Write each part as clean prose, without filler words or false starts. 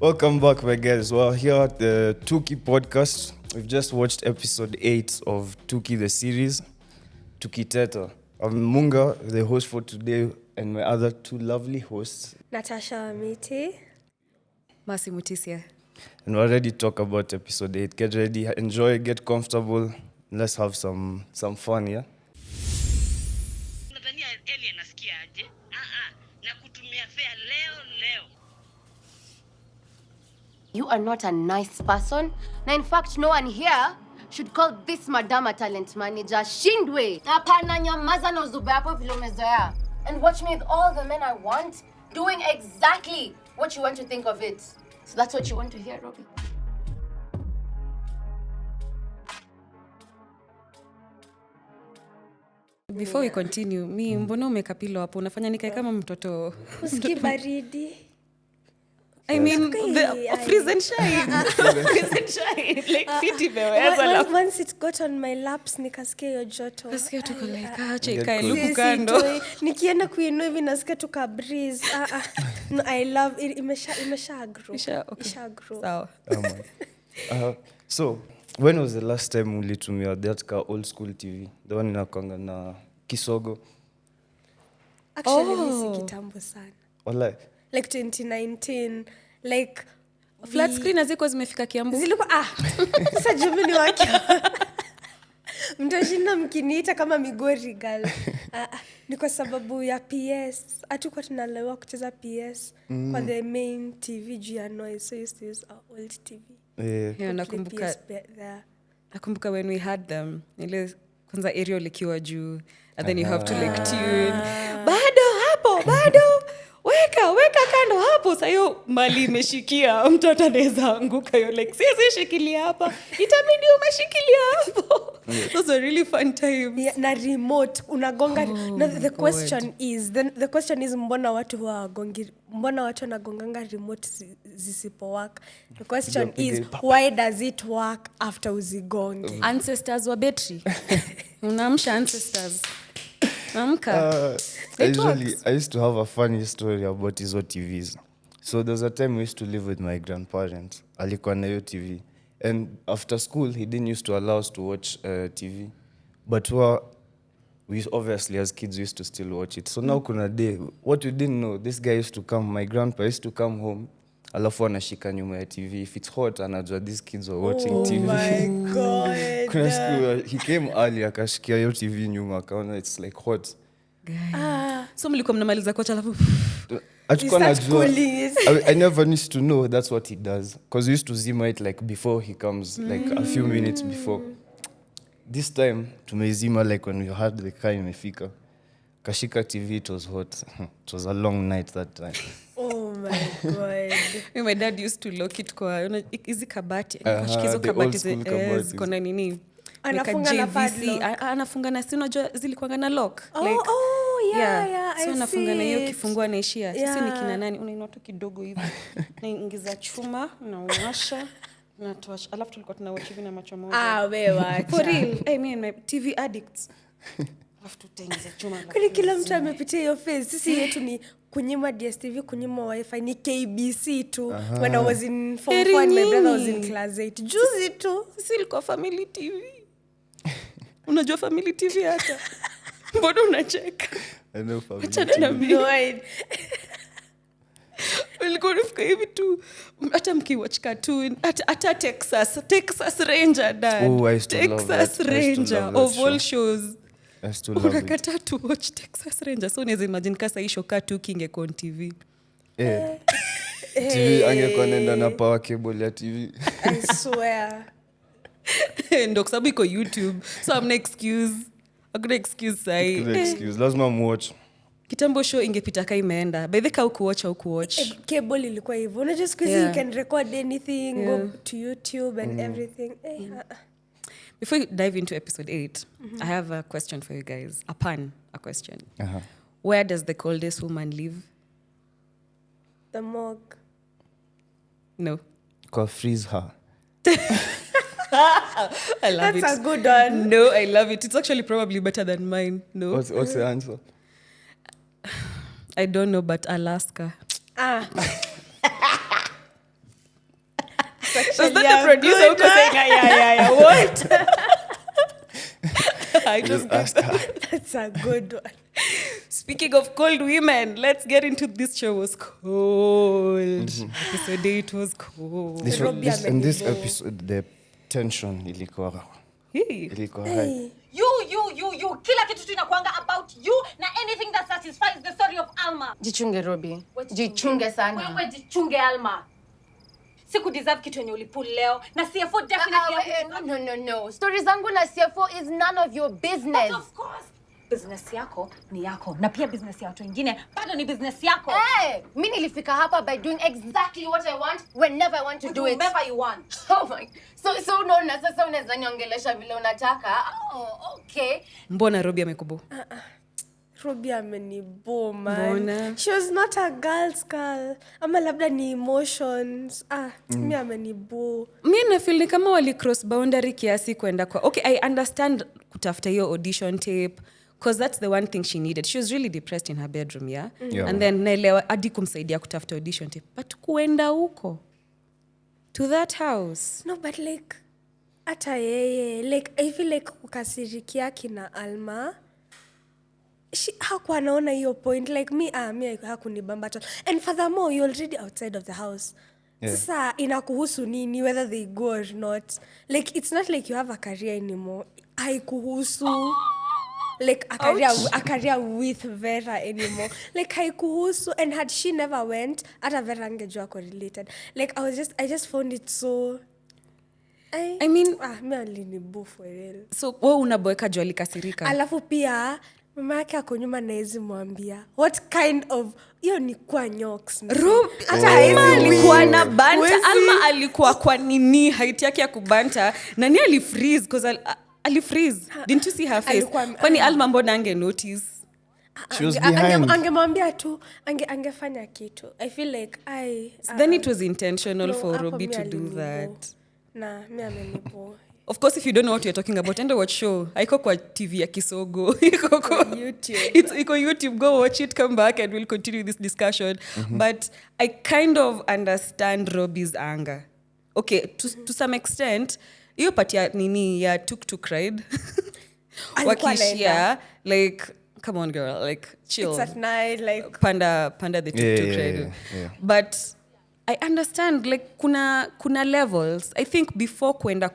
Welcome back, my guys. We're here at the Tuki Podcast. We've just watched episode 8 of Tuki the series, Tukiteta. I'm Munga, the host for today, and my other two lovely hosts, Natasha Miti. Masi Mutisia. And we're ready to talk about episode 8. Get ready, enjoy, get comfortable. Let's have some fun, yeah? You are not a nice person. Now, in fact, no one here should call this madam a talent manager. Shindwe. Hapana nyamaza na uzube hapo vile umezoea. And watch me with all the men I want doing exactly what you want to think of it. So that's what you want to hear, Robbie. Before we continue, mbona umeka pilo hapo? Unafanya nikae kama mtoto. Uski baridi. I mean, the freeze and shine. Freeze and shine. Like, fiti beweza. Once it got on my laps, nikasikia hiyo joto. Nasikia tuko like, acha ikae luku kando. Nikienda kuinua hivi nasikia tuka breeze. No, I love it. Imesha grow. Isha grow. Sawa. So, when was the last time ulitumia that old school TV? The one inakwanga na kisogo? Actually, si kitambo sana. Walai. Like 2019, like flat screen haziko zimefika Kiambu. Zilikuwa sasa jumini wake. Mtashinda mkiniita kama Migori girl. Ni kwa sababu ya PS. Hatukuwa tunalewa kucheza PS kwa the main TV juu ya noise. So used to use our old TV. Yeah, nakumbuka when we had them. Ile kwanza area likiwa juu and then you have to like tune. Bado. Weka kando hapo. Sayo mali imeshikia. Mtoto anaweza anguka. You're like, siwezi shikilia hapa. Itabidi umeshikilia hapo. Those are really fun times. Yeah, na remote unagonga. The question is mbona watu wanagonganga remote zisipo work. The question is why does it work after uzigonge? Ancestors wa battery. Unaamsha ancestors. I used to have a funny story about hizo TVs. So there was a time we used to live with my grandparents. Alikuwa na hiyo TV. And after school, he didn't used to allow us to watch TV. But we obviously, as kids, used to still watch it. So now kuna day, what we didn't know, this guy used to come, my grandpa used to come home, alafu anashika nyuma ya TV. If it's hot, anajua these kids were watching TV. Oh my God. Kuna siku, he came early, akashikia hiyo TV nyuma, akaona it's like hot. So mlikuwa mnamaliza kocha alafu I never used to know that's what he does. Because we used to zima it like before he comes, like a few minutes before. This time, tumezima like when we heard the car imefika. Kashika TV, it was hot. It was a long night that time. Oh my God. My dad used to lock it kwa hizi kabati. Kashikizo kabati ziko na nini? Anafunga na padlock. Anafunga na si unajua zilikuwa na lock. Yeah, so anafunga na hiyo kifungua naishia. Sisi ni kina nani? Unainua tu kidogo hivi. Naingiza chuma na uwasha na tosh. Alafu tulikuwa tunawatch hivi na macho moja. Wewe. For real. I mean my TV addicts. Alafu tutaingiza chuma. Kwani kila mtu amepitia hiyo phase. Sisi yetu ni kunyima DSTV, kunyima wifi, ni KBC tu. When I was in form 1, my brother was in class 8. Juzi tu. Sisi ilikuwa family TV. Unajua family TV hata? Mbona unacheka? I know family TV. Ulikuwa unafika hivi tu. Hata mkiwatch cartoon. Hata Texas Ranger, dad. Oh, I used to love that. Texas Ranger of all shows. I used to love it. Unakata to watch Texas Ranger. So unaweza imagine kasa hii show Tuki ingekuwa on TV. TV angekuwa nenda na power cable ya TV. I swear. Ndio sababu iko YouTube. So I'm no excuse. Hakuna excuse sahi. Lazima muwatch. Kitambo show ingepita kai imeenda. By the way kuwatch au kuwatch. Cable ilikuwa hivyo. Unajua siku hizi you can record anything, go to YouTube and everything. Before you dive into episode 8, I have a question for you guys. A question. Where does the coldest woman live? The morgue. No. Call freeze her. I love That's it. a good one. No, I love it. It's actually probably better than mine. No. What's the answer? I don't know, but Alaska. Was that the producer who was saying, yeah, what? I just ask her. That's a good one. Speaking of cold women, let's get into this show. Was cold. Episode 8 was cold. In this episode, the tension ilikuwa Hey. high. You kila kitu tu inakuanga about you na anything that satisfies the story of Alma. Jichunge Robi. Jichunge sana. Wewe jichunge Alma. Siku deserve kitu yenye ulipull leo na CFO definitely. No. Stories zangu na CFO is none of your business. But of course. Business yako ni yako na pia business ya watu wengine bado ni business yako. Hey, mimi nilifika hapa by doing exactly what I want whenever I want to do it. Whenever you want. Oh my. So unaona sasa unaweza niongelesha vile unataka. Oh, okay. Mbona Robi amekubo? Robi amenibo, man. Mbona? She was not a girl's girl. Ama labda ni emotions. Mi amenibo. Mi na feel ni kama wali cross boundary kiasi kwenda kwa. Okay, I understand kutafuta hiyo audition tape. Because that's the one thing she needed. She was really depressed in her bedroom, yeah? Yeah. And then naelewa hadi kumsaidia kutafuta audition tape. But kuenda huko to that house. No, but like hata yeye, like I feel like kukasirikia kina Alma. Hakuwa naona hiyo point. Like me hakunibamba at all. And furthermore, you're already outside of the house. Yeah. Sasa inakuhusu nini whether they go or not. Like it's not like you have a career anymore. Haikuhusu. Like a career with Vera anymore. Like haikuhusu. And had she never went, hata Vera angejua correlated. Like I just found it so I mean, mi alinibu for real. So wewe unaboeka juu alikasirika. Alafu mama yake ako nyuma na hizi mwambia what kind of hiyo ni kwa nyoks. Alma alikuwa na banta. Alma alikuwa kwa nini height yake ya kubanta. Nani alifreeze because alifreeze. Didn't you see her face? Kwani Alma mbona ange notice? She was behind. Angemwambia tu angefanya kitu. I feel like then it was intentional for Robi to do that. Na mi amenipo. Of course, if you don't know what you're talking about, enda watch show. Haiko kwa TV ya Kisogo. Iko kwa YouTube. It's YouTube. Go watch it, come back, and we'll continue this discussion. But I kind of understand Robbie's anger. Okay, to some extent, hiyo part ya nini ya tuk ride. Wakishia, like, come on girl, like, chill. It's at night, like. Panda the tuk ride. Yeah. But I understand, like, kuna levels. I think before kwenda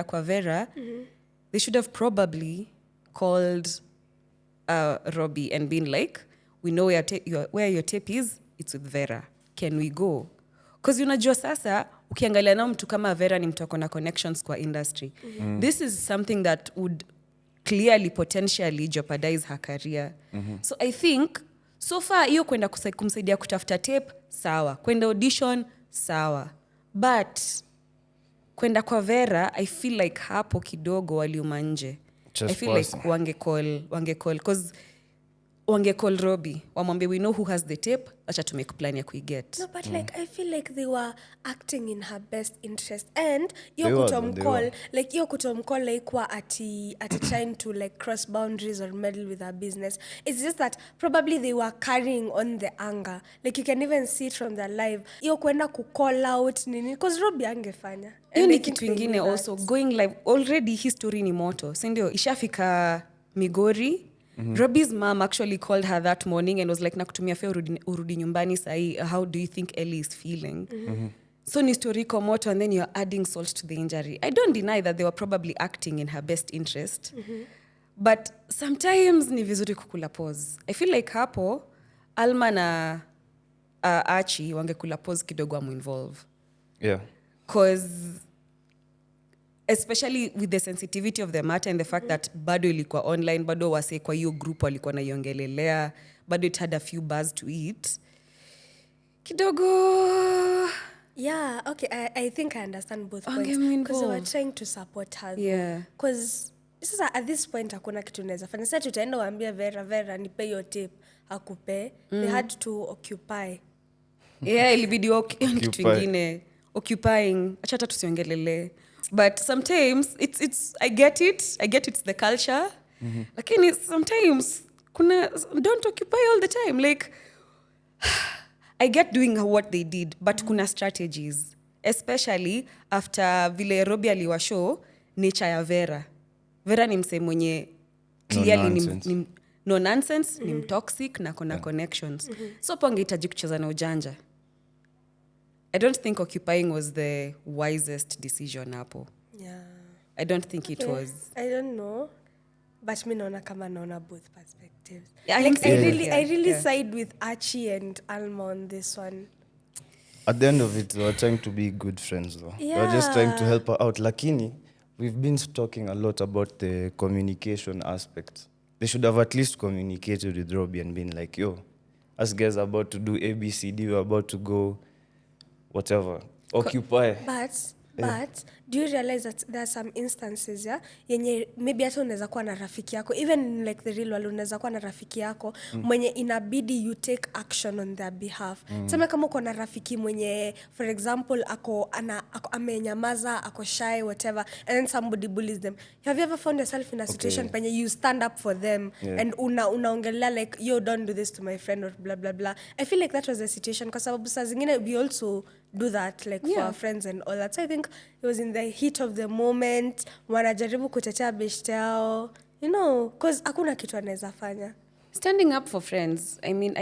kwa Vera, they should have probably called Robbie and been like, we know where your tape is, it's with Vera. Can we go? Because unajua sasa, ukiangalia na mtu kama Vera ni mtu akona connections kwa industry. This is something that would clearly, potentially jeopardize her career. So I think, so far, hiyo kwenda kumsaidia kutafuta tape, sawa. Kwenda audition, sawa. But kwenda kwa Vera, I feel like hapo kidogo waliuma nje. I feel like wangecall because wangecall Robbie. Wamwambie, we know who has the tape. Acha to make plan ya kuiget. No, but like I feel like they were acting in her best interest. And yo kutomcall like wa ati trying to like cross boundaries or meddle with her business. It's just that probably they were carrying on the anger. Like you can even see it from their live. Yo kwenda call out nini because Robbie angefanya. Hiyo ni kitu ingine also going live already history ni moto. Si ndio ishafika Migori. Robbie's mom actually called her that morning and was like, nakutumia fea urudi nyumbani sahi, how do you think Ellie is feeling? So ni story komoto and then you're adding salt to the injury. I don't deny that they were probably acting in her best interest. But sometimes ni vizuri kukula pause. I feel like hapo, Alma na Achie wangekula pause kidogo amu-involve. Yeah. Because especially with the sensitivity of the matter and the fact that bado ilikuwa online, bado wase kwa hiyo group walikuwa naiongelelea, bado it had a few bars to eat. Kidogo. Yeah, okay, I think I understand both points. Because they were trying to support her. Yeah. Because at this point, hakuna kitu naweza fanya. Sasa tutaenda waambia Vera, nipe your tape. Hakupe. They had to occupy. Yeah, ilibidi kitu ingine. Occupying. Acha hata tusiongelele. But sometimes it's I get it's the culture. Lakini sometimes don't occupy all the time. Like I get doing what they did, but kuna strategies. especially after vile Robi aliwa show nature ya Vera ni mse mwenye clearly no nonsense, ni toxic na kuna connections. So po angehitaji kucheza na ujanja. I don't think occupying was the wisest decision hapo. Yeah. I don't think it was. I don't know. But mi naona kama naona both perspectives. Yeah, I really side with Achie and Alma on this one. At the end of it, we were trying to be good friends though. We were just trying to help her out. Lakini, we've been talking a lot about the communication aspect. They should have at least communicated with Robbie and been like, yo, us guys are about to do ABCD, we're about to go whatever. Occupy. But do you realize that there are some instances yenye maybe hata unaweza kuwa na rafiki yako, even like the real world, unaweza kuwa na rafiki yako mwenye inabidi you take action on their behalf. Sema kama uko na rafiki mwenye for example ako amenyamaza, ako shy, whatever, and then somebody bullies them. Have you ever found yourself in a situation penye you stand up for them and unaongelea like, yo, don't do this to my friend or blah blah blah? I feel like that was the situation kwa sababu saa zingine we also do that like for our friends and all that. So I think it was in the heat of the moment, wanajaribu kutetea beshte yao, you know, because hakuna kitu anaweza fanya. Standing up for friends, I mean,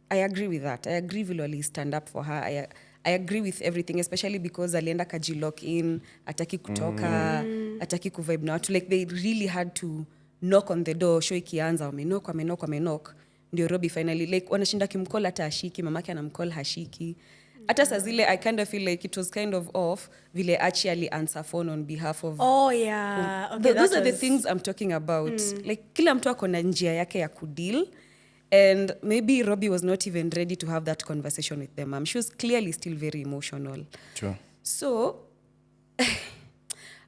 I agree with that. I agree vile stand up for her. I agree with everything, especially because alienda kajilock in, ataki kutoka, ataki kuvibe na watu. Like they really had to knock on the door, show ikianza, wamenok. Ndio Robi finally, like wanashinda kimcall hata hashiki, mamake anamcall hashiki. Hata saa zile I kind of feel like it was kind of off vile actually answer phone on behalf of okay, those are the things I'm talking about. Like kila mtu ako na njia yake ya kudeal, and maybe Robbie was not even ready to have that conversation with them. She was clearly still very emotional. True. So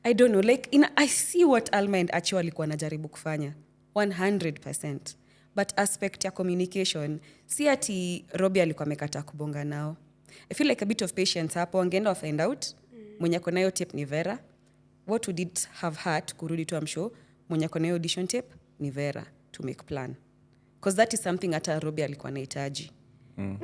I don't know, like I see what Alma and Achie walikuwa najaribu kufanya 100%, but aspect ya communication si ati Robbie alikuwa amekata kubonga nao. I feel like a bit of patience hapo, wangeenda wa find out mwenye ako nayo tape ni Vera. What would it have hurt kurudi to show mwenye ako nayo audition tape ni Vera to make plan, because that is something hata Robbie alikuwa anahitaji.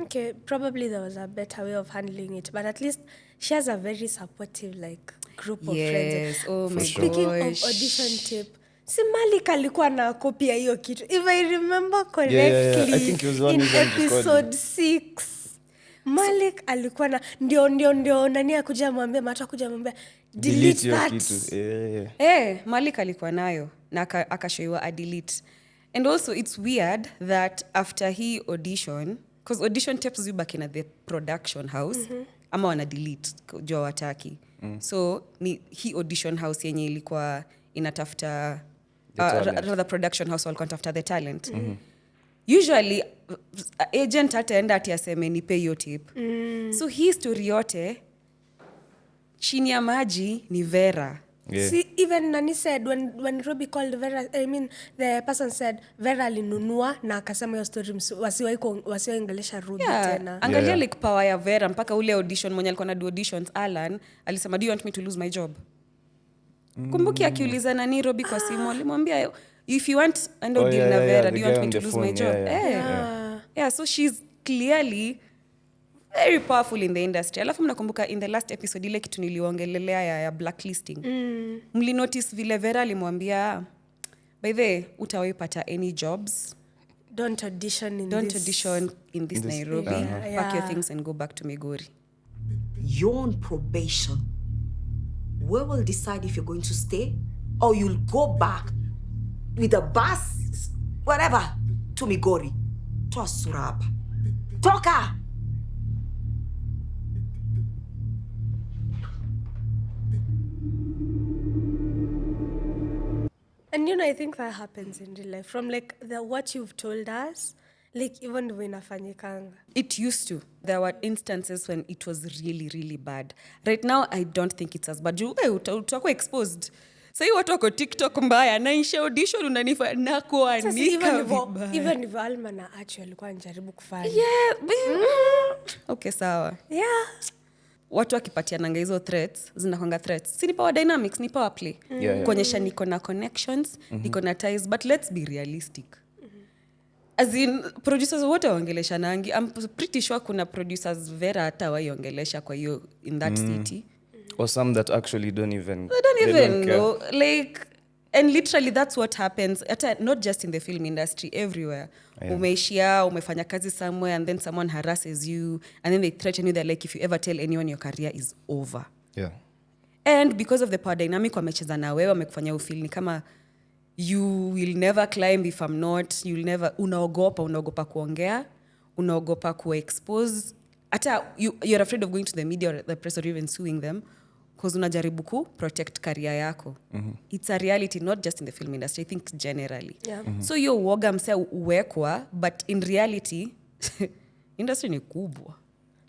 Okay, probably there was a better way of handling it, but at least she has a very supportive like group of friends. Oh my Speaking gosh. of audition tape, si Malik alikuwa na copy ya hiyo kitu, if I remember correctly. I think it was one in even episode 6 Malik alikuwa na ndio nani akuja mwambie Marto akuja mwambie delete that kitu. Malik alikuwa nayo na akashoiwa a delete. And also it's weird that after he audition, because audition tapes zibaki na the production house ama wana delete jua wataki. So ni he audition house yenye ilikuwa inatafuta rather production house walikuwa inatafuta the talent. Usually agent ataenda ati aseme nipe hiyo tip. So hii story yote chini ya maji ni Vera. See, even Nani said when Robbie called Vera, I mean the person said Vera alinunua na akasema hiyo story wasiwaongelesha Robbie tena. Angalia like power ya Vera, mpaka ule audition mwenye alikuwa na do auditions Alan alisema, do you want me to lose my job? Kumbuki akiuliza nani Robbie kwa simu alimwambia, if you want and deal na Vera, do you want me to lose my job? Yeah, so she's clearly very powerful in the industry. Alafu mnakumbuka in the last episode ile kitu niliongelelea ya blacklisting. Mli notice vile Vera alimwambia, by the way, utawaipata any jobs, don't audition in this Nairobi. Pack your things and go back to Migori. You're on probation. We will decide if you're going to stay or you'll go back with a bus, whatever, to Migori. Toa sura hapa. Toka! And you know, I think that happens in real life. From like what you've told us, like even when inafanyikanga. It used to. There were instances when it was really, really bad. Right now, I don't think it's as bad. Utakuwa exposed. Sahi watu wako TikTok mbaya, naisha audition unanifa na kuanika vibaya. Even if Alma na Achie walikuwa njaribu kufanya. Okay, sawa. Yeah. Watu wakipatiananga hizo threats, zinakwanga threats. Si ni power dynamics, ni power play. Kuonyesha niko na connections, niko na ties, but let's be realistic. as in producers wote waongelesha nangi. I'm pretty sure kuna producers vera hata waiongelesha kwa hiyo in that city. Or some that actually don't even know. Like, and literally that's what happens not just in the film industry, everywhere. Umeishia, umefanya kazi somewhere and then someone harasses you and then they threaten you. They're like, if you ever tell anyone, your career is over. Yeah. And because of the power dynamic wamecheza na wewe, wamekufanya ufeel ni kama you will never climb if I'm not, you'll never, unaogopa kuongea, unaogopa kuexpose. Hata you're afraid of going to the media or the press or even suing them because unajaribu ku protect career yako. It's a reality, not just in the film industry, I think generally. Yeah. So yo uoga msea uwekwa, but in reality industry ni kubwa.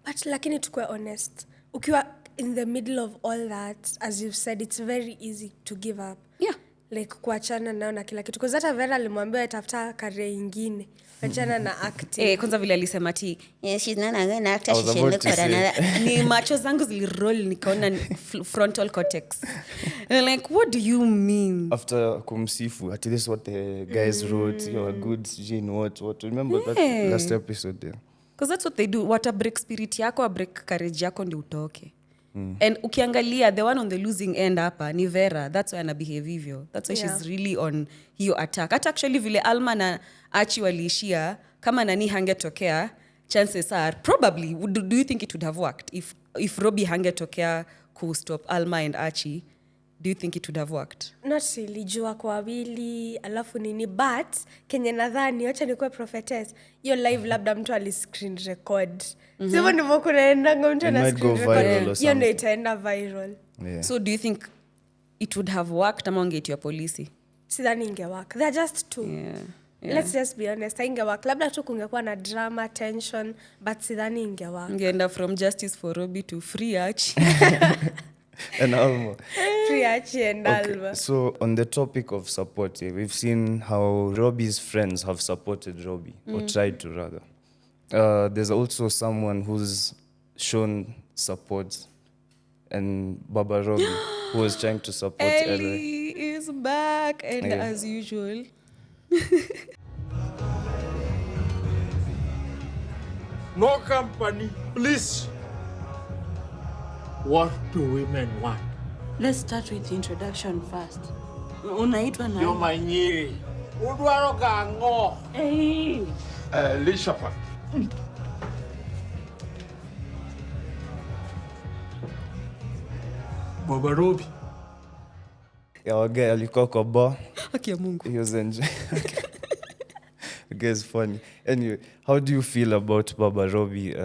But lakini tukue honest, ukiwa in the middle of all that, as you've said, it's very easy to give up. Yeah. Like kuachana nao na kila kitu. Because hata Vera alimwambia atafuta career ingine. Achana na acting. Kwanza vile alisema ati she's not an actor, she should look for another. ni macho zangu ziliroll nikaona frontal cortex. And like, what do you mean? After kumsifu, at least what the guys wrote, you're good, Jane, what. Remember that last episode there? Because that's what they do. Wata break spirit yako, break courage yako ndi utoke. And ukiangalia, the one on the losing end hapa ni Vera. That's why ana behave hivyo. That's why she's really on hiyo attack. Hata actually vile Alma na Achie waliishia, kama nani hangetokea, chances are, probably, do you think it would have worked? If Robbie hangetokea ku stop Alma and Achie, do you think it would have worked? Not really, jua kwa wawili, alafu nini, but kenye nadhani, wacha nikuwe prophetess, hiyo live labda mtu ali-screen record. Sivyo ndivyo kunaendanga mtu ana-screen record, hiyo ndio itaenda viral. Yeah. So do you think it would have worked ama ungeitwa polisi? Sidhani ingework. They're just two. Yeah. Let's just be honest, ingework. Labda tu kungekuwa na drama, tension, but sidhani ingework. Ngeenda from justice for Robbie to free Achie. And Alma. Free Achie and Alma. So on the topic of support, we've seen how Robbie's friends have supported Robbie, or tried to rather. There's also someone who's shown support, and Baba Robbie, who was trying to support Ellie. Ellie is back, and as usual. No company, please. What do women want? Let's start with the introduction first. Unaitwa na? Yo manyiri. Udwaro gango. Hey. Lishapa. Baba Robi. Yeah, our guy alikuwa kwa bar. Haki ya Mungu. He was enjoying. The guy's funny. Anyway, how do you feel about Baba Robbie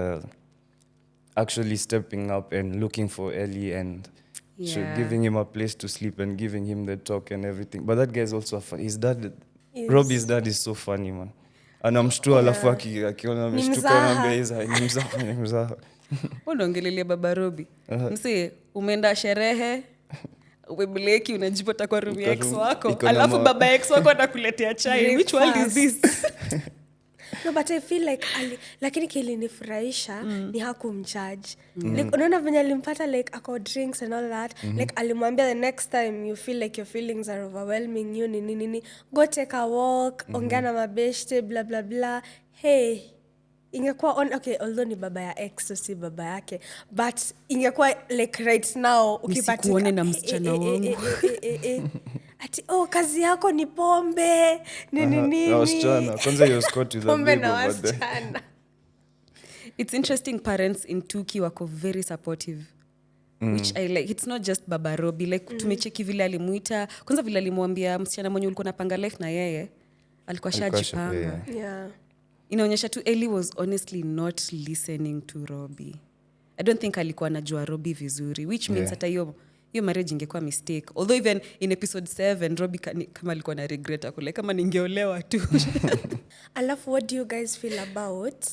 actually stepping up and looking for Ellie and giving him a place to sleep and giving him the talk and everything? But that guy's also funny. His dad, Robbie's dad is so funny, man. Anamshtua alafu akiona ameshtuka anambia ni mzaha. Unaongelelea Baba Robbie. Msi, umeenda sherehe, umebleki, unajipata kwa room ya ex wako, alafu baba ex wako anakuletea chai. Which world is this? No, but I feel like lakini kilinifurahisha ni hakumcharge. Like unaona venye alimpata like ako drinks and all that. Like alimwambia the next time you feel like your feelings are overwhelming you nini go take a walk, ongea na mabeshte blah blah blah. Hey, ingekuwa okay, although ni baba ya ex so si baba yake, but ingekuwa like right now ukipata Nisikuone na msichana wangu. Ati kazi yako ni pombe nini Na wasichana. Kwanza you're Scott with a pombe baby na over there. wasichana. It's interesting, parents in Tuki wako very supportive. Which I like. It's not just Baba Robbie. Like tumecheki vile alimuita. Kwanza vile alimwambia msichana mwenye ulikuwa napanga life na yeye, alikuwa shajipanga. Yeah. Inaonyesha tu Ellie was honestly not listening to Robbie. I don't think alikuwa anajua Robbie vizuri, which means hata hiyo marriage ingekuwa mistake. Although even in episode 7 Robbie kama alikuwa na regret akule kama ningeolewa tu. Alafu what do you guys feel about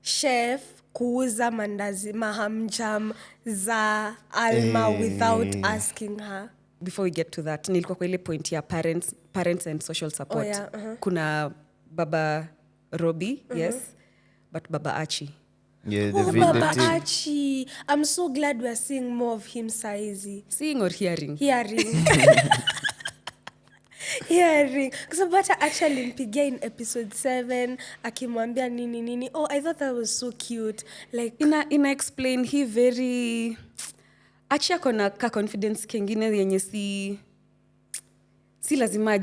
chef kuuza mandazi mahamjam za Alma without asking her? Before we get to that, nilikuwa kwa ile point ya parents and social support. Kuna Baba Robbie, yes, but Baba Achie. Yeah, Baba Achie. I'm so glad we're seeing more of him saizi. Seeing or hearing? Hearing. hearing kwa sababu hata actually mpigia in episode 7 akimwambia nini. Oh, I thought that was so cute. Like ina explain he very Achie akona ka confidence kingine yenye si lazima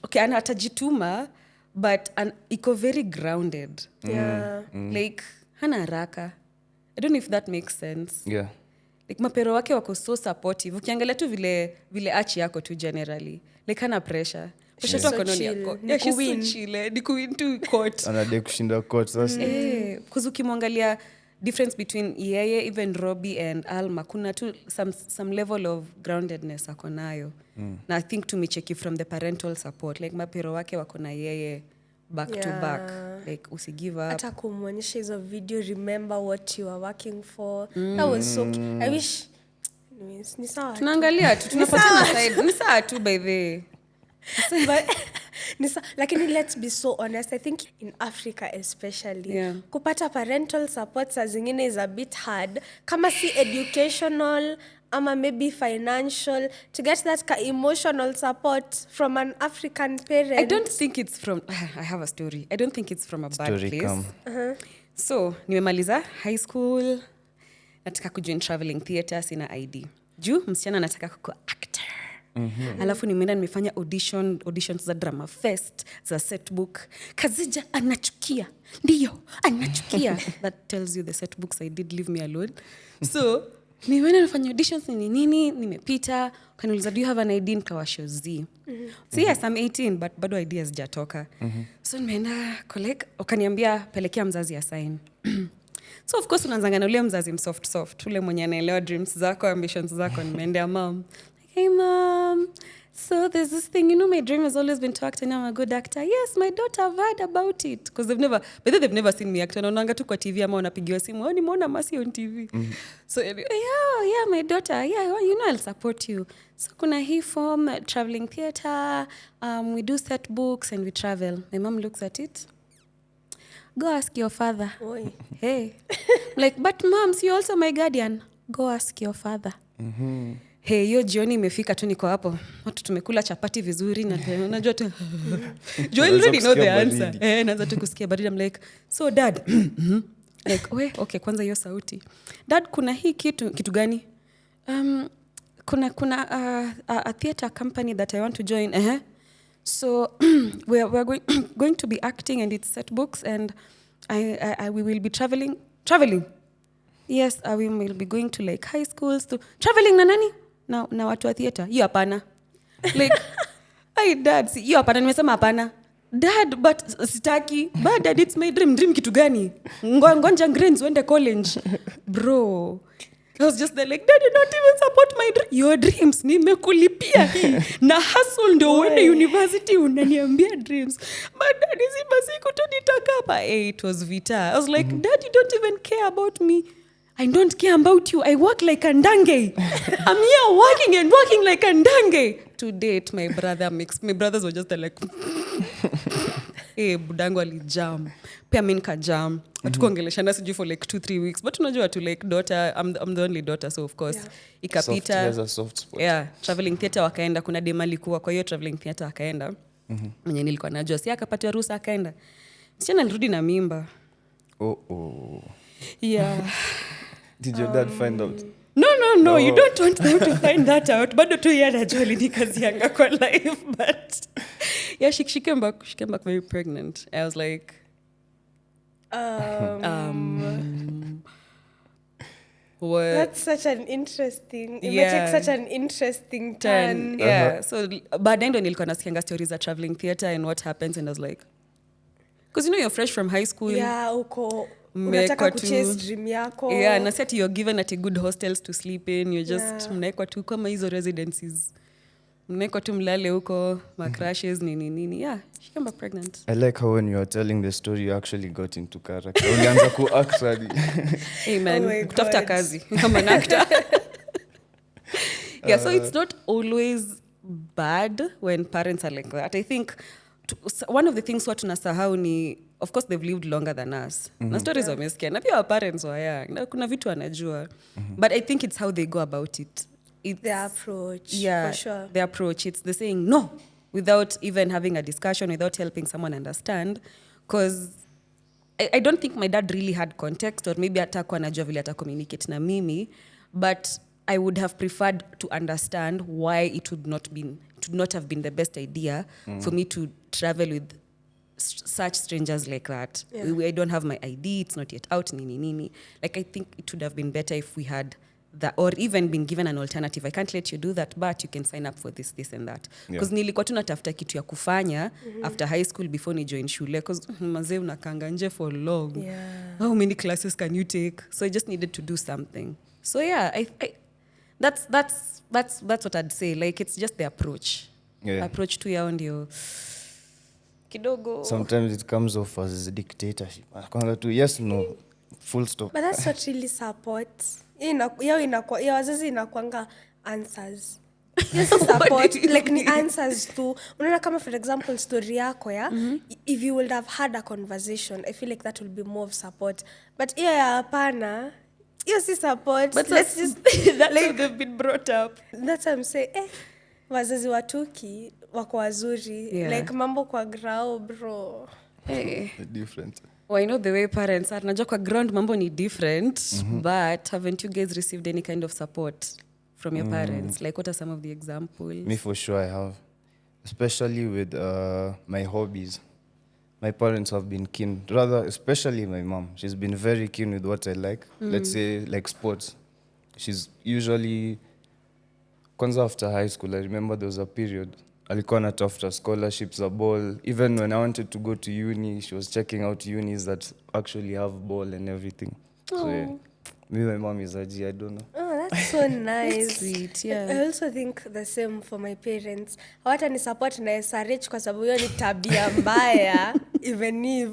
okay, atajituma but iko very grounded. Yeah. Like hana haraka. I don't know if that makes sense. Yeah. Like mapero wake wako so supportive. Ukiangalia tu vile Achie yako tu generally. Like hana pressure. Pressure tu akononi yako. Yeah, she's so chill. Ni kuwin to court. Anadai kushinda court sasa. Because ukimwangalia difference between yeye, even Robbie and Alma, kuna tu some level of groundedness ako nayo. Na I think tumecheki from the parental support. Like mapero wake wako na yeye back to back. Like usigive up. Hata kumwonyesha hizo video, remember what you are working for. That was so cute. I wish ni sawa. Tunaangalia tu tunapata side. Ni sawa tu by the lakini let's be so honest, I think in Africa especially kupata parental support saa zingine is a bit hard, kama si educational ama maybe financial, to get that emotional support from an African parent. I don't think it's from I have a story. I don't think it's from a bad place. So nimemaliza high school, nataka kujoin traveling theatre, sina ID juu msichana nataka kuwa actor. Alafu nimeenda nimefanya auditions za drama fest za setbook. Kazija anachukia. Ndio, anachukia. That tells you the setbooks I did, leave me alone. So, nimeenda nifanya auditions nini, nimepita. Kaniuliza, do you have an ID? Nikawasho Z. So yes, I'm 18, but bado ID hazijatoka. So nimeenda collect, wakaniambia pelekea mzazi ya sign. So of course unaanzanga na ule mzazi soft, ule mwenye anaelewa dreams zako, ambitions zako. Nimeendea mom. Hey mom, so there's this thing, my dream has always been to act and I'm a good actor. Yes, my daughter, I've heard about it. Because they've never seen me act. Wanaonanga tu kwa TV ama wanapigiwa simu, nimeona Masi on TV. So yeah, my daughter, I'll support you. So kuna hii form, traveling theatre, we do set books and we travel. My mom looks at it. Go ask your father. Oi. Hey. Like, but moms, you're also my guardian. Go ask your father. Hey, hiyo jioni imefika tu niko hapo. Watu tumekula chapati vizuri na unajua tu. You already know the answer. Naanza tu kusikia baridi. I'm like, so dad. Like, okay, kwanza hiyo sauti. Dad, kuna hii kitu gani? Kuna a theater company that I want to join. So we're going to be acting and it's set books and we will be traveling. Yes, we will be going to like high schools to traveling na nani? Na watu wa theater. Hiyo hapana. Like, hey dad, hiyo hapana, nimesema hapana. Dad, but sitaki. But dad, it's my dream. Dream kitu gani? Ngonja grades wende college. Bro. I was just there like, dad, you don't even support my your dreams. Nimekulipia hii. Na hustle ndio uende university unaniambia dreams. But dad, hizi basi kutonitaka hapa. It was vita. I was like, dad, you don't even care about me. I don't care about you. I work like a ndange. I'm here working like a ndange. To date, my brothers were just like, budangu alijam. Pia mimi nikajam. Hatukuongeleshana sijui for like 2-3 weeks. But unajua tu like daughter, I'm the only daughter, so of course. Ikapita. Soft spot. Yeah, traveling theater wakaenda. Kuna dema alikuwa kwa hiyo traveling theater wakaenda. Mwenye nilikuwa najua. Si akapata ruhusa akaenda. Msichana alirudi na mimba. Oh. Yeah. Did your dad find out? No. You don't want them to find that out. Bado tu yeye anajua ni kazi yanga kwa life, but yeah, she came back very pregnant. I was like, what? That's such an interesting. It might take such an interesting turn. Yeah. So baadaye ndo nilikuwa nasikianga stories za traveling theater and what happens, and I was like, because you're fresh from high school. Yeah, uko unataka kuchase dream yako. Yeah, na sasa you're given at a good hostels to sleep in. You just mnaekwa tu kama hizo residencies. Mnaekwa tu mlale huko, crashes nini. Yeah, she came back pregnant. I like how when you are telling the story you actually got into character. Ulianza ku act ready. Amen. Kutafuta kazi kama an actor. Yeah, so it's not always bad when parents are like that. I think one of the things watu nasahau ni, of course they've lived longer than us. Na stories wamesikia. Na pia our parents were young. Na kuna vitu wanajua. But I think it's how they go about it. It's their approach, for sure. Their approach. It's the saying, no, without even having a discussion, without helping someone understand. Because I don't think my dad really had context, or maybe atakuwa anajua vile ata communicate na mimi, but I would have preferred to understand why it would not have been the best idea for me to travel with such strangers like that. Yeah. I don't have my ID, it's not yet out, nini. Like, I think it would have been better if we had that, or even been given an alternative. I can't let you do that, but you can sign up for this and that. Because nilikuwa tu natafuta kitu ya kufanya after high school before ni join shule, because mazee unakanga nje for long. Yeah. How many classes can you take? So I just needed to do something. So yeah, I that's what I'd say. Like, it's just the approach. Yeah. Approach to yao ndio kidogo. Sometimes it comes off as a dictatorship. Anakwanga tu yes, no, full stop. But that's not really support. Ya wazazi inakuanga answers. Yes, support. Like, ni answers tu. Unaona kama for example story yako ya, if you would have had a conversation, I feel like that will be more of support. But hapana. Yes, it's support. But let's just that's like, how they've been brought up. That's what I'm saying. Wazazi wa Tuki wako wazuri. Yeah. Like, mambo kwa grao, bro. Hey. Different. Well, I know the way parents are. Najua kwa ground mambo ni different, but haven't you guys received any kind of support from your parents? Like, what are some of the examples? Me, for sure, I have. Especially with my hobbies. My parents have been keen, rather, especially my mom. She's been very keen with what I like. Let's say, like sports. She's usually, kwanza after high school, I remember there was a period, alikuwa anatafuta scholarships za ball. Even when I wanted to go to uni, she was checking out unis that actually have ball and everything. So yeah, me, my mom is a G, I don't know. Oh, that's so nice. Sweet, yeah. I also think the same for my parents. Hawata ni support na SRH kwa sababu hiyo ni tabia mbaya, even if.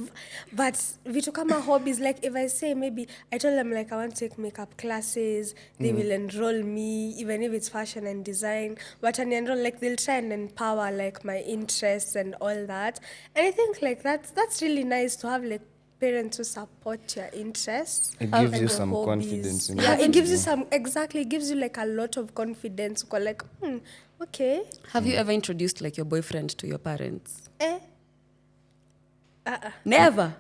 But vitu kama hobbies, like if I say maybe, I told them like I want to take makeup classes, they will enroll me, even if it's fashion and design. But when enroll, like they'll try and empower like my interests and all that. And I think like that's really nice to have like parents who support your interests. It gives you some confidence in it gives you some, exactly, it gives you like a lot of confidence. You're like, okay. Have you ever introduced like your boyfriend to your parents? Never.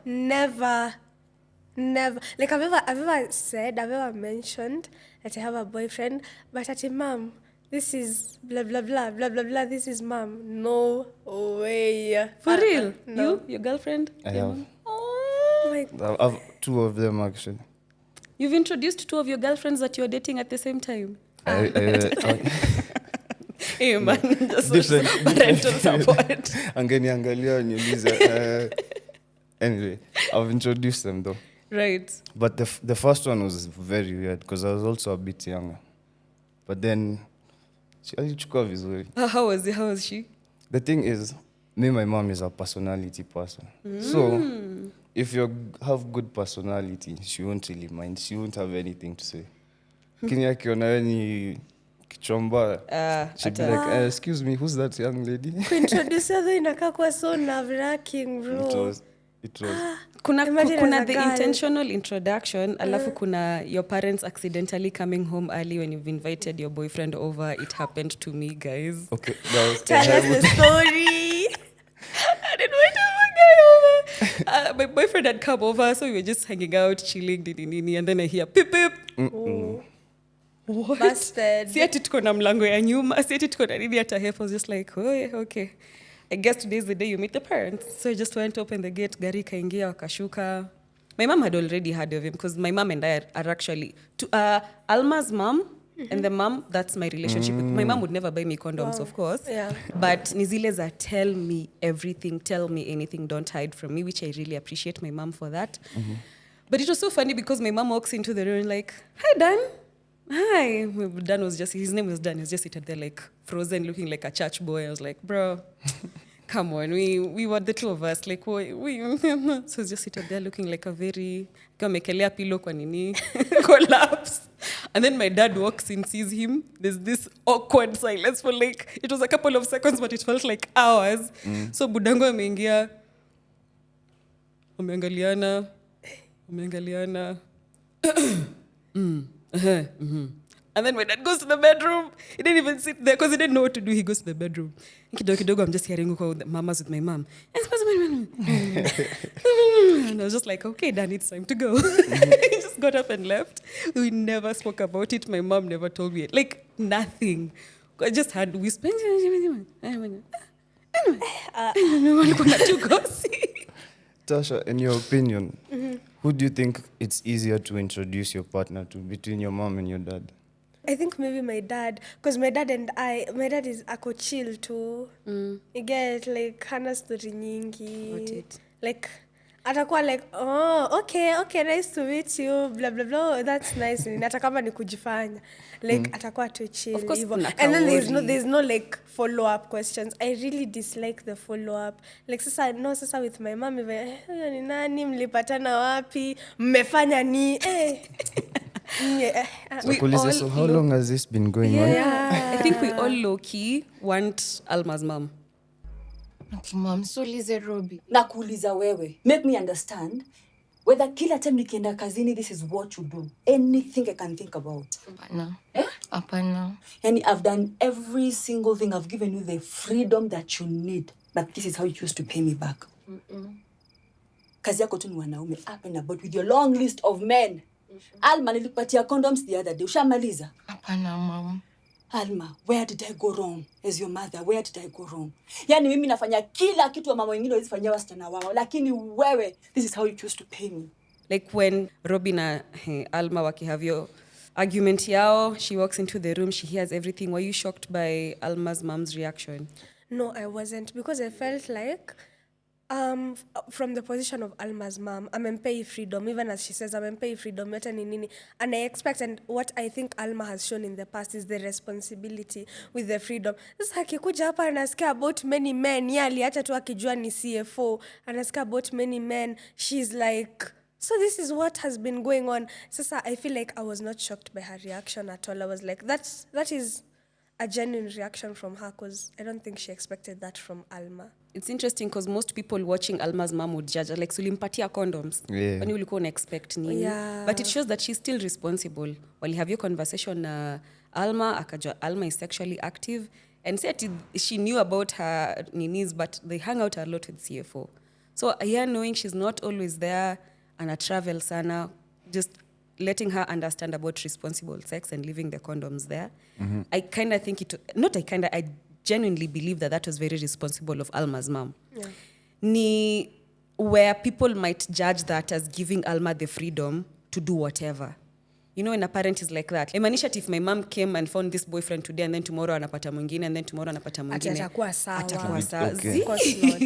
Like I've ever mentioned that I have a boyfriend, but at mom, this is blah blah blah blah blah blah. This is mom. No way. For real? No. Your girlfriend? I have. Oh my. I have 2 of them actually. You've introduced 2 of your girlfriends that you're dating at the same time? Hey man, just parental support. Angeniangalia niulize. Anyway, I've introduced them though. Right. But the first one was very weird because I was also a bit younger. But then she alichukua vizuri. How was she? The thing is, my mom is a personality person. So if you have good personality, she won't really mind. She won't have anything to say. Kini akiona wewe ni kichomba, she'd be like, excuse me, who's that young lady? Kuintroduce her inakaa kwa so nerve-wracking, bro. It was. Kuna the intentional introduction, alafu kuna your parents accidentally coming home early when you've invited your boyfriend over. It happened to me, guys. Okay, that was tell us the story. I didn't invite my guy over. My boyfriend had come over, so we were just hanging out, chilling, and then I hear pip pip. What? Busted. Si ati tuko na mlango ya nyuma, si ati tuko na nini hata hapo. I was just like, oh yeah, okay. I guess today's the day you meet the parents. So I just went to open the gate, gari kaingia, wakashuka. My mom had already heard of him because my mom and I are actually Alma's mom and the mom, that's my relationship. My mom would never buy me condoms, of course. Yeah. But nizile za tell me everything, tell me anything, don't hide from me, which I really appreciate my mom for that. But it was so funny because my mom walks into the room and like, hi, Dan. Hi. Dan was just, his name was Dan. He was just seated there like frozen, looking like a church boy. I was like, bro, come on. We were the 2 of us. Like, so he was just seated there looking like a very, kamekelea pillow kwa nini, collapse. And then my dad walks in, sees him. There's this awkward silence for like, it was a couple of seconds, but it felt like hours. So budango ameingia, wameangaliana. And then my dad goes to the bedroom. He didn't even sit there because he didn't know what to do. He goes to the bedroom. Kidogo, I'm just hearing the mamas with my mom. And I was just like, okay, Dad, it's time to go. He just got up and left. We never spoke about it. My mom never told me. Like, nothing. I just had whisper. Tasha, in your opinion, who do you think it's easier to introduce your partner to between your mom and your dad? I think maybe my dad, because my dad is ako chill too. You get like hana story nyingi. Like atakuwa like, oh, okay, nice to meet you, blah blah blah. That's nice. Hata kama ni kujifanya. Like atakuwa too chill. Of course, and then there's no like follow up questions. I really dislike the follow up. Like sasa with my mom, huyo ni nani, mlipatana wapi, mmefanya ni So how long has this been going on? I think we all low-key want Alma's mom. Okay, mom, so ulize Robi. Nakuuliza wewe. Make me understand whether kila time nikienda kazini, this is what you do. Anything I can think about. Apana. Yani, I've done every single thing. I've given you the freedom that you need. But this is how you choose to pay me back. Kazi yako tu ni wanaume up and about with your long list of men. Alma, nilikupatia condoms the other day. Ushamaliza? Apana, mom. Alma, where did I go wrong? As your mother, where did I go wrong? Yani mimi nafanya kila kitu wa mama wengine wazifanyia wasichana wao. Lakini wewe, this is how you choose to pay me. Like when Robi na Alma wakihavyo argument yao, she walks into the room, she hears everything. Were you shocked by Alma's mom's reaction? No, I wasn't, because I felt like from the position of Alma's mom, amempei freedom, even as she says, amempei freedom, yote ni nini. And I expect, and what I think Alma has shown in the past is the responsibility with the freedom. Sasa akikuja hapa anasikia about many men, aliacha tu akijua ni CFO, anasikia about many men, she's like, so this is what has been going on. Sasa I feel like I was not shocked by her reaction at all. I was like, that is a genuine reaction from her, because I don't think she expected that from Alma. It's interesting because most people watching Alma's mom would judge her, like, sulimpatia condoms. Yeah. When you ulikuwa una-expect nini. Yeah. But it shows that she's still responsible. Have your conversation na Alma, akajua Alma is sexually active, and said she knew about her ninis, but they hang out a lot with CFO. So here, knowing she's not always there, and a travel sana, just letting her understand about responsible sex and leaving the condoms there. I kind of think I genuinely believe that was very responsible of Alma's mom. Yeah. Ni where people might judge that as giving Alma the freedom to do whatever. You know, when a parent is like that. Imanisha if my mom came and found this boyfriend today and then tomorrow anapata mwingine and then tomorrow anapata mwingine. Atakuwa sawa. Okay. Of course not.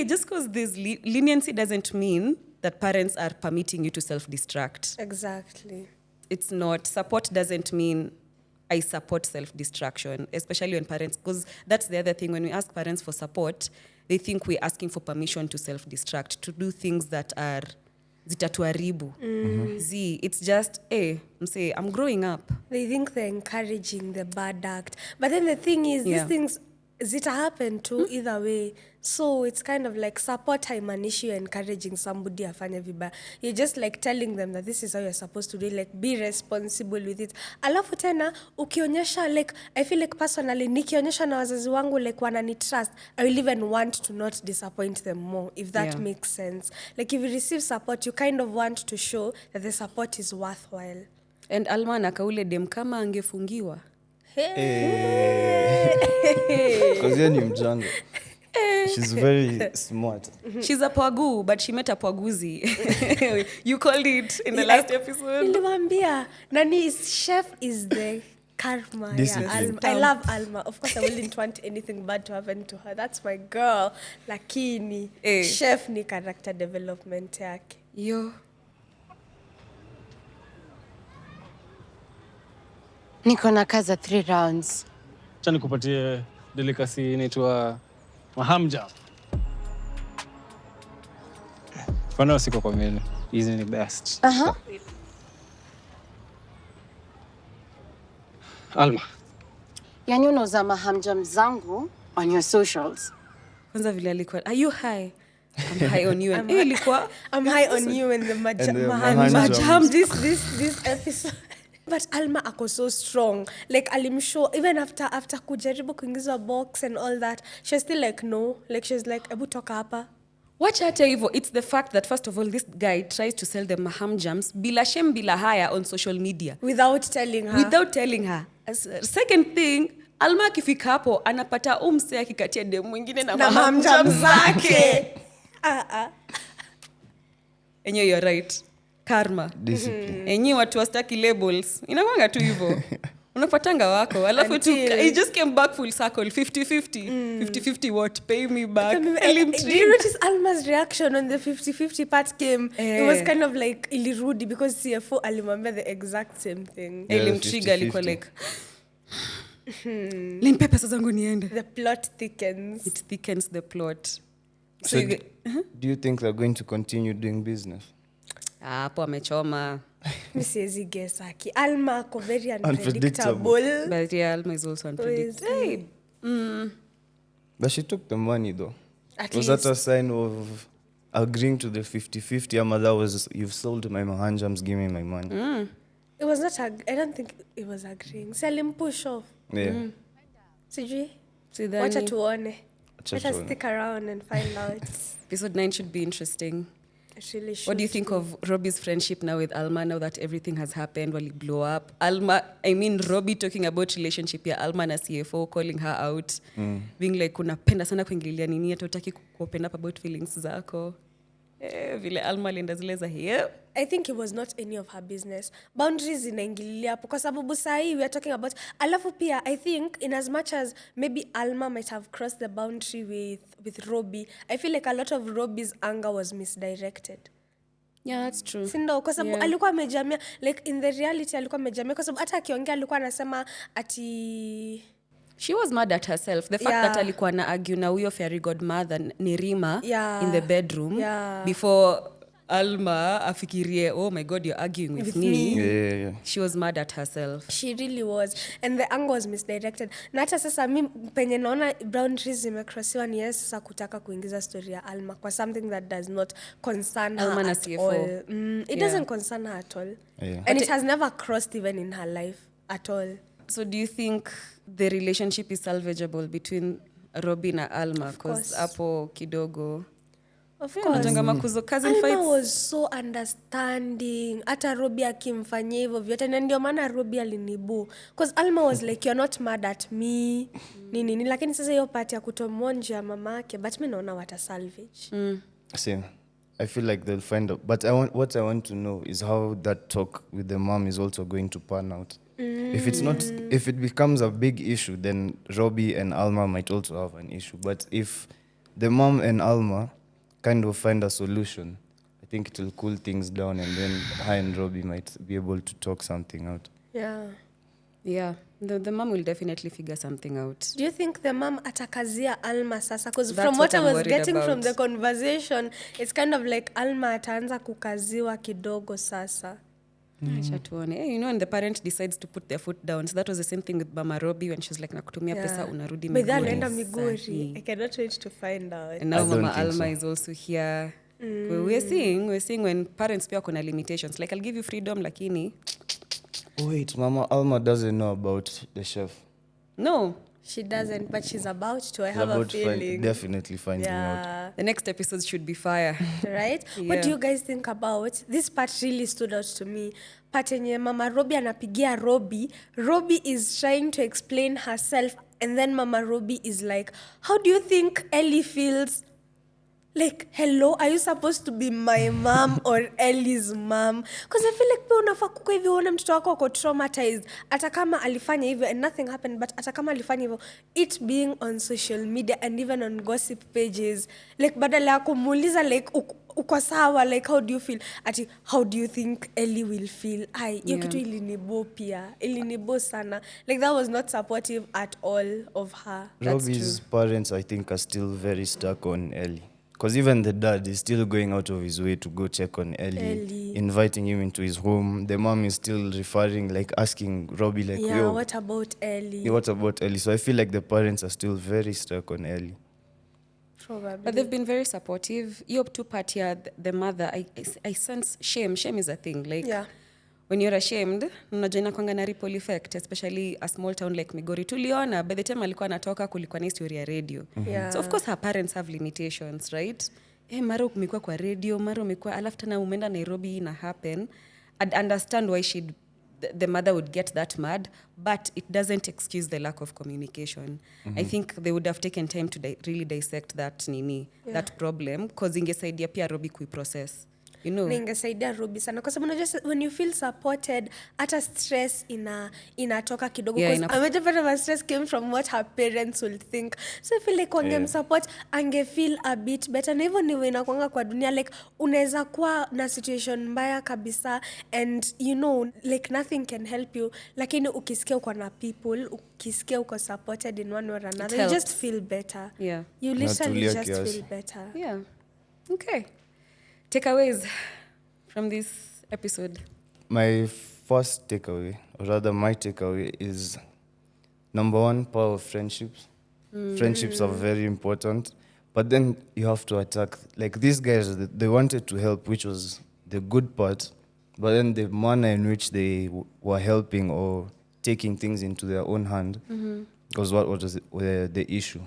Just because there's leniency doesn't mean that parents are permitting you to self-destruct. Exactly. It's not. Support doesn't mean I support self-destruction, especially when parents, because that's the other thing. When we ask parents for support, they think we're asking for permission to self-destruct, to do things that are zitatuaribu. It's just, I'm growing up. They think they're encouraging the bad act. But then the thing is, these things zita happen too either way. So it's kind of like support haimanishi you're encouraging somebody afanye vibaya. You're just like telling them that this is how you're supposed to do it, like be responsible with it. Alafu tena ukionyesha, like I feel like personally nikionyesha na wazazi wangu like wanani trust, I will even want to not disappoint them more, if that makes sense. Like if you receive support, you kind of want to show that the support is worthwhile. And Alma na kaule dem kama angefungiwa. Because you're mjanga. She's very smart. She's a pwagu, but she met a pwaguzi. You called it in the last episode. Niliwaambia, nani chef is the karma. Yeah, Alma. I love Alma. Of course, I wouldn't want anything bad to happen to her. That's my girl. Lakini, chef ni character development yake. Yo. Niko na kaza 3 rounds. Acha nikupatie delicacy inaitwa mahamja. Fano siko kwa menu. Hizi ni best. Alma. Yani unauza mahamjam zangu on your socials. Kwanza vile alikuwa, are you high? I'm high on you. I'm high on you and the maham. This episode. But Alma ako so strong. Like alimshow even after kujaribu kuingiza box and all that, she's still like no. Like she's like ebu toka hapa. Watch hata hivyo, it's the fact that first of all this guy tries to sell the maham jams bila shame bila haya on social media without telling her. Second thing, Alma akifika hapo anapata umse akikatia demu mwingine na maham jams zake. Enyewe you're right. Karma. Discipline. Enyewe watu wastaki labels. Inakwanga tu hivyo. Unapatanga wako. Alafu tu, he just came back full circle. 50-50. 50-50 what? Pay me back. Do you notice Alma's reaction on the 50-50 part came? It was kind of like ilirudi because CFO alimwambia the exact same thing. Ilimtrigger alikuwa like limpe pesa zangu niende. The plot thickens. It thickens the plot. So do you think they're going to continue doing business? Hapo amechoma. Mi siwezi guess aki. Alma ako very unpredictable. But yeah, Alma is also unpredictable. But she took the money though. Was that a sign of agreeing to the 50-50? Ama that was, you've sold my mahanjams, give me my money. It was not, I don't think it was agreeing. Sell him push off. Yeah. Sijui. Wacha tuone. Let us stick around and find out. Episode 9 should be interesting. It really should. What do you think of Robbie's friendship now with Alma, now that everything has happened, while he blew up? Robbie talking about relationship ya Alma na CFO, calling her out, being like, unapenda sana kuingililia nini, hata utaki ku-open up about feelings zako. Vile Alma alienda zile za here. I think it was not any of her business. Boundaries zinaingililia hapo kwa sababu sahi we are talking about. Alafu pia I think in as much as maybe Alma might have crossed the boundary with Robbie, I feel like a lot of Robbie's anger was misdirected. Yeah, that's true. Sindo kwa sababu alikuwa amejamia, like in the reality alikuwa amejamia kwa sababu hata akiongea alikuwa anasema ati she was mad at herself. The fact that alikuwa na argue na huyo fairy godmother Nirima in the bedroom before Alma afikirie, oh my God, you're arguing with me. Yeah. She was mad at herself. She really was. And the anger was misdirected. Na hata sasa mi penye naona boundaries zimecrossiwa ni yes sasa kutaka kuingiza story ya Alma kwa something that does not concern her Alma na at CFO. all. It doesn't concern her at all. Yeah. And it has never crossed even in her life at all. So do you think the relationship is salvageable between Robbie na Alma? Because hapo kidogo. Of course. Cousin Alma fights. was so understanding. Hata Robbie akimfanyia hivyo vyote. Na ndio maana Robbie alinibu. Because Alma was like, you're not mad at me. Nini. Lakini sasa hiyo part ya kutomonja mamake. But mi naona wata salvage. Same. I feel like they'll find out. But what I want to know is how that talk with the mom is also going to pan out. If it becomes a big issue, then Robbie and Alma might also have an issue. But if the mom and Alma kind of find a solution, I think it will cool things down, and then her and Robbie might be able to talk something out. Yeah. The mom will definitely figure something out. Do you think the mom atakazia Alma sasa? Because That's from what I I'm was worried getting about. from the conversation, it's kind of like Alma ataanza kukaziwa kidogo sasa. Acha tuone. You know, when the parent decides to put their foot down. So that was the same thing with Mama Robbie when she was like, nakutumia pesa unarudi Migori. But then anaenda Migori. I cannot wait to find out. And now Mama Alma is also here. We're seeing when parents pia kuna limitations. Like, I'll give you freedom, lakini. Wait, Mama Alma doesn't know about the chef. No. She doesn't, but she's about to. I have a feeling. Definitely finding out. The next episode should be fire. Right? What do you guys think about? This part really stood out to me. Part yenye Mama Robbie anapigia Robbie. Robbie is trying to explain herself, and then Mama Robbie is like, how do you think Ellie feels? Like, hello, are you supposed to be my mom or Ellie's mom? Because I feel like pia unafaa kuko hivyo uone mtoto wako ako traumatized. Hata kama alifanya hivyo and nothing happened, but hata kama alifanya hivyo, it being on social media and even on gossip pages, like badala ya kumuuliza like uko sawa, like how do you feel? Ati how do you think Ellie will feel? Hiyo kitu ilinibo pia. Ilinibo sana. Like that was not supportive at all of her. Robbie's parents, I think, are still very stuck on Ellie. Because even the dad is still going out of his way to go check on Ellie, inviting him into his home. The mom is still referring, like asking Robbie, like, yo, what about Ellie? Yeah, what about Ellie? So I feel like the parents are still very stuck on Ellie. Probably. But they've been very supportive. You up to part here, the mother, I sense shame. Shame is a thing. Like, when you're ashamed, unajua inakuanga na ripple effect, especially a small town like Migori. Tuliona by the time alikuwa anatoka kulikuwa na story ya radio. So of course her parents have limitations, right? Mara umekuwa kwa radio, mara umekuwa alafu tena umeenda Nairobi ina happen. I'd understand why the mother would get that mad, but it doesn't excuse the lack of communication. I think they would have taken time to really dissect that that problem, because ingesaidia pia Robi kuiprocess. You know, ningesaidia Robi sana kwa sababu unajua when you feel supported hata stress inatoka kidogo, because amejapata stress came from what her parents will think. So I feel like wangemsupport ange feel a bit better. Na hivyo ndivyo inakuanga kwa dunia, like unaweza kuwa na situation mbaya kabisa and you know like nothing can help you, lakini ukisikia uko na people, ukisikia uko supported in one or another, you just feel better. You literally just feel better. Okay. Takeaways from this episode. My first takeaway, or rather my takeaway, is number one, power of friendships. Friendships are very important, but then you have to attack. Like these guys, they wanted to help, which was the good part, but then the manner in which they were helping or taking things into their own hand was what was the issue.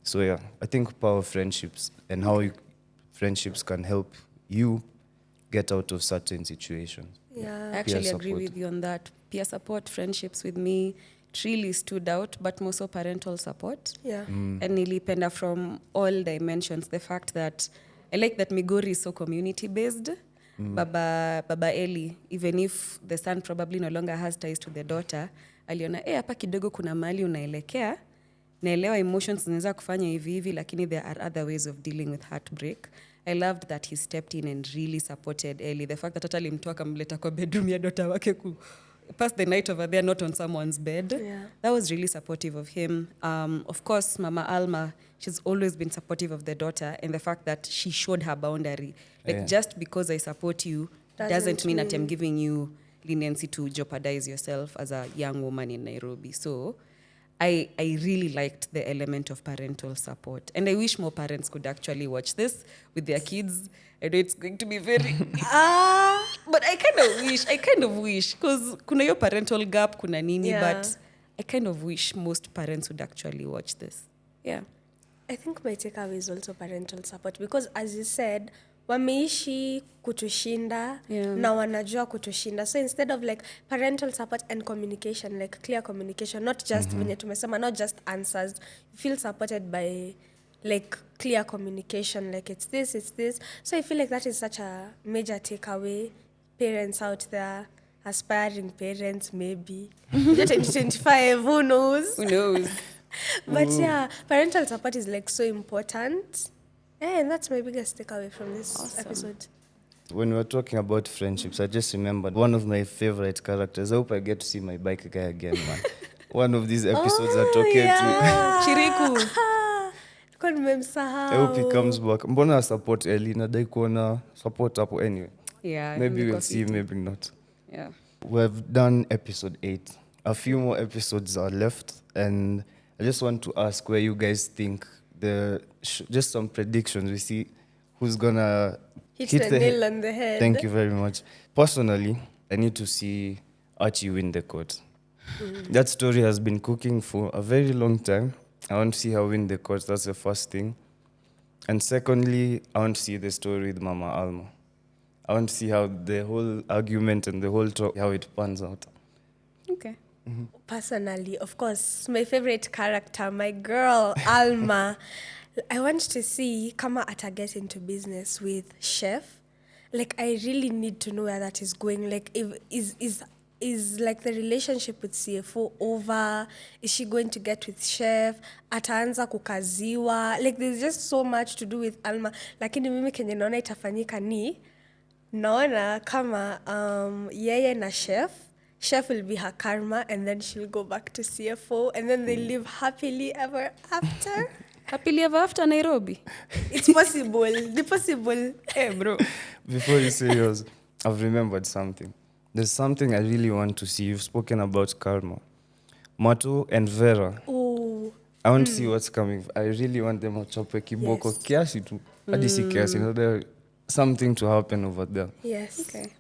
So I think power of friendships and how friendships can help you get out of certain situations. I actually agree with you on that. Peer support, friendships with me, it really stood out, but more so parental support. And nilipenda from all dimensions. The fact that I like that Migori is so community based. Baba Eli, even if the son probably no longer has ties to the daughter, aliona hapa kidogo kuna mali unaelekea, naelewa emotions zinaweza kufanya hivi lakini there are other ways of dealing with heartbreak. I loved that he stepped in and really supported Ellie. The fact that hata alimtoa akamleta kwa bedroom ya daughter wake pass the night over there, not on someone's bed. That was really supportive of him. Of course, Mama Alma, she's always been supportive of the daughter, and the fact that she showed her boundary. Like just because I support you doesn't mean that I'm giving you leniency to jeopardize yourself as a young woman in Nairobi. So I really liked the element of parental support. And I wish more parents could actually watch this with their kids. I know it's going to be very... but I kind of wish, because kuna yo parental gap, kuna nini, but I kind of wish most parents would actually watch this. I think my takeaway is also parental support, because as you said, wameishi kutushinda na wanajua kutushinda. So instead of like parental support and communication, like clear communication, not just venye tumesema, not just answers, you feel supported by like clear communication, like it's this. So I feel like that is such a major takeaway. Parents out there, aspiring parents maybe, 2025, who knows? But parental support is like so important. And that's my biggest takeaway from this episode. When we were talking about friendships, I just remembered one of my favorite characters. I hope I get to see my bike guy again, man. One of these episodes are talking to Chiriku. I hope he comes back. Mbona support Ellie? Nadai kuona support hapo anyway. Maybe we'll see, maybe not. We've done episode 8. A few more episodes are left, and I just want to ask where you guys think just some predictions. We see who's gonna hit the nail on the head. Thank you very much. Personally, I need to see Achie win the court. That story has been cooking for a very long time. I want to see her win the court. That's the first thing. And secondly, I want to see the story with Mama Alma. I want to see how the whole argument and the whole talk, how it pans out. Okay. Personally, of course, my favorite character, my girl, Alma. I want to see kama ata get into business with Chef. Like, I really need to know where that is going. Like, is like the relationship with CFO over? Is she going to get with Chef? Ataanza kukaziwa? Like, there's just so much to do with Alma. Lakini mimi kenye naona itafanyika ni, naona kama yeye na Chef will be her karma, and then she'll go back to CFO, and then they live happily ever after. Happily ever after Nairobi. It's possible. It's possible. Hey, bro. Before you say yours, I've remembered something. There's something I really want to see. You've spoken about karma. Marto and Vera. Oh. I want to see what's coming. I really want them to chop a kiboko. Kiasi tu. Hadi si kiasi. There's something to happen over there. Yes. Okay.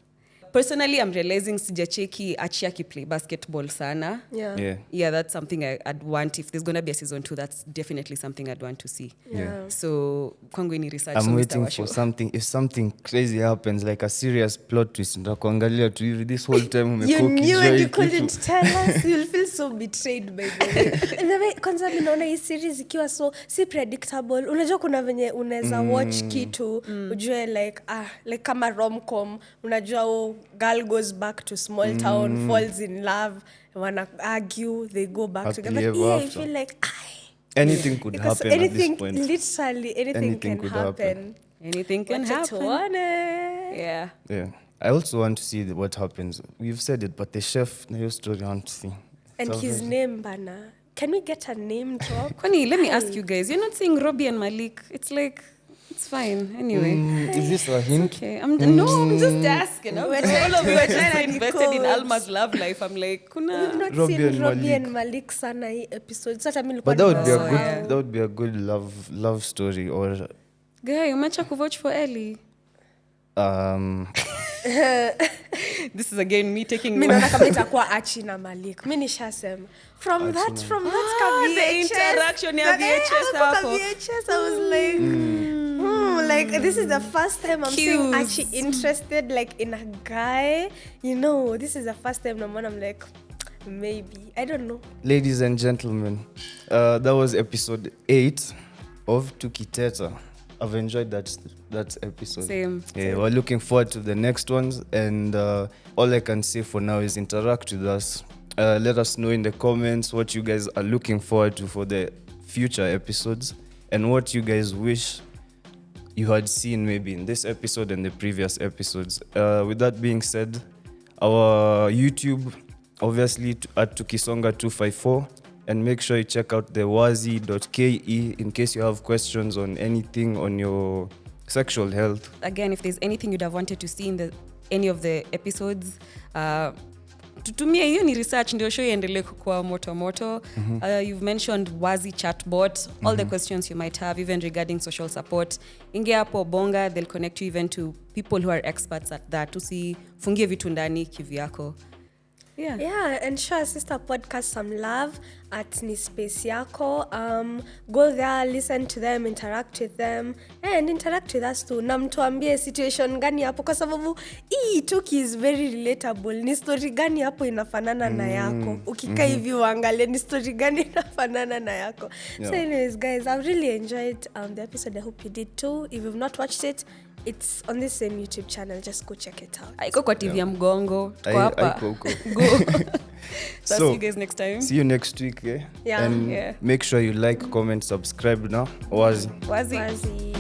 personally I'm realizing sijacheki Achie akiplay basketball sana. Yeah. That's something I'd want. If there's gonna be a season 2, that's definitely something I'd want to see. Yeah. So kwangu ni research. I'm waiting for something. If something crazy happens, like a serious plot twist, ndakuangalia tu hivi this whole time you knew and you couldn't tell us. You'll feel so betrayed by the way. And the way kwanza mimi naona hii series ikiwa so si predictable. Unajua kuna venye unaweza watch kitu ujue like kama rom-com, unajua girl goes back to small town, falls in love, wanna argue, they go back together. But I feel like anything could happen at this point. Literally anything can happen. Anything can happen. Yeah. I also want to see what happens. We've said it, but the chef, na hiyo story I want to see. And his name, bana. Can we get a name drop? Kwani, let me ask you guys. You're not saying Robbie and Malik. It's like, it's fine. Anyway. Is this a hint? Okay. I'm just asking. All of you are just invested in Alma's love life. I'm like, kuna. We've not Robbie seen Robbie and Malik sana hii episode. But that would be a good love story or. Guy, umeacha kuvote for Ellie. This is again me taking. Mimi naona kama itakuwa Achie na Malik. Mimi nishasema. From that the interaction ya VHS hapo. VHS I was like, like this is the first time I'm seeing Achie interested like in a guy. You know, this is the first time I'm like, maybe. I don't know. Ladies and gentlemen, that was episode 8 of Tukiteta. I've enjoyed that episode. Same. We're looking forward to the next ones, and all I can say for now is interact with us. Let us know in the comments what you guys are looking forward to for the future episodes, and what you guys wish you had seen maybe in this episode and the previous episodes. With that being said, our YouTube, obviously at Tukisonga 254. And make sure you check out the wazi.ke in case you have questions on anything on your sexual health. Again, if there's anything you'd have wanted to see in any of the episodes, tutumie hiyo ni research ndio show iendelee kukua moto. You've mentioned Wazi chatbot, all the questions you might have, even regarding social support. Ingia hapo bonga, they'll connect you even to people who are experts at that. Usifungie vitu ndani kivyako. Yeah, and show our sister podcast some love at Ni Space Yako. Go there, listen to them, interact with them, and interact with us too. Na mtuambie situation gani hapo kwa sababu hii Tuki is very relatable. Ni story gani hapo inafanana na yako? Ukikaa hivi uangalie ni story gani inafanana na yako. So anyways guys, I've really enjoyed the episode. I hope you did too. If you've not watched it, it's on the same YouTube channel. Just go check it out. Aiko kwa TV ya mgongo. Tuko hapa. Go. So, see you guys next time. See you next week. And make sure you like, comment, subscribe now. Wazi.